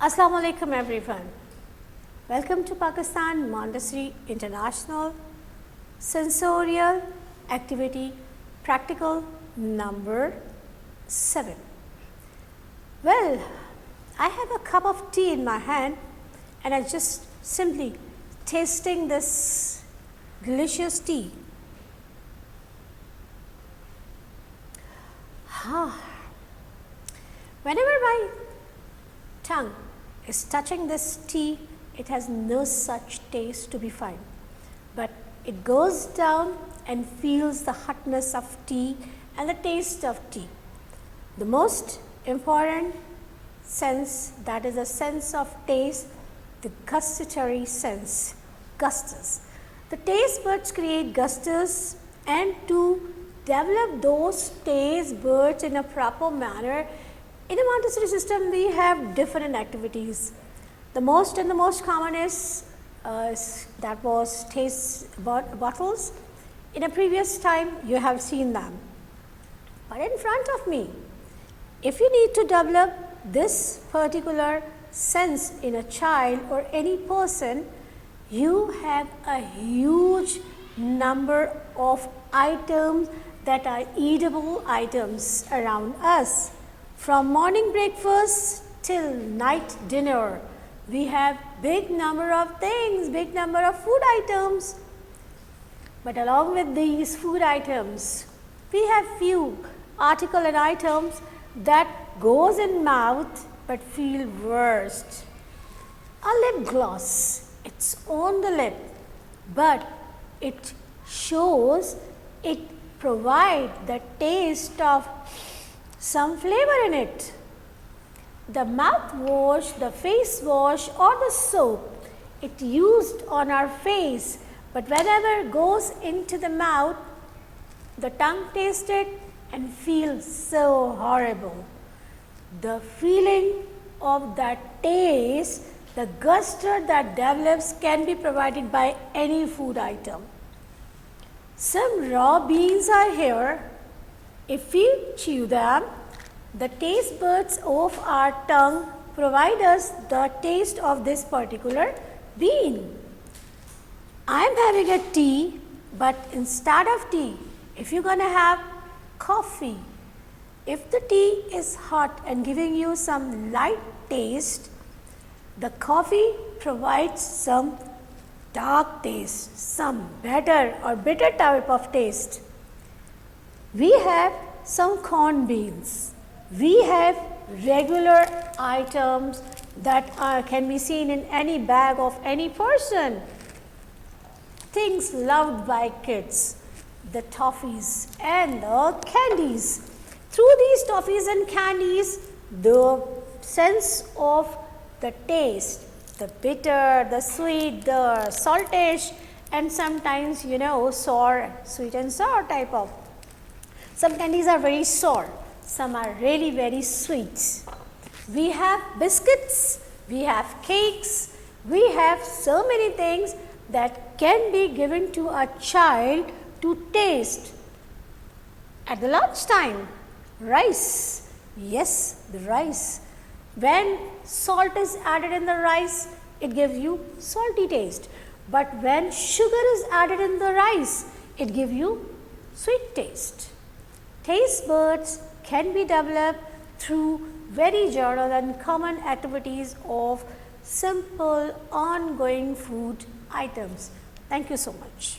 Assalamu alaikum everyone. Welcome to Pakistan Montessori International Sensorial Activity Practical number 7. Well, I have a cup of tea in my hand and I just simply tasting this delicious tea. Whenever my tongue is touching this tea, it has no such taste to be found, but it goes down and feels the hotness of tea and the taste of tea. The most important sense, that is a sense of taste, the gustatory sense, gustus. The taste buds create gustus, and to develop those taste buds in a proper manner, in a Montessori system we have different activities. The most common is that was taste bottles. In a previous time you have seen them, but in front of me, if you need to develop this particular sense in a child or any person, you have a huge number of items that are eatable items around us. From morning breakfast till night dinner, we have big number of things, big number of food items. But along with these food items, we have few article and items that goes in mouth but feel worst. A lip gloss, it's on the lip, but it shows, it provide the taste of some flavor in it. The mouthwash, the face wash or the soap, it used on our face, but whenever it goes into the mouth, the tongue tastes it and feels so horrible. The feeling of that taste, the guster that develops can be provided by any food item. Some raw beans are here. If we chew them, the taste buds of our tongue provide us the taste of this particular bean. I am having a tea, but instead of tea, if you're going to have coffee, if the tea is hot and giving you some light taste, the coffee provides some dark taste, some better or bitter type of taste. We have some corn beans. We have regular items that can be seen in any bag of any person. Things loved by kids, the toffees and the candies. Through these toffees and candies, the sense of the taste, the bitter, the sweet, the saltish, and sometimes sour, sweet and sour type of. Some candies are very sour, some are really very sweet. We have biscuits, we have cakes, we have so many things that can be given to a child to taste. At the lunchtime, rice, yes, the rice. When salt is added in the rice, it gives you salty taste. But when sugar is added in the rice, it gives you sweet taste. Taste buds can be developed through very general and common activities of simple ongoing food items. Thank you so much.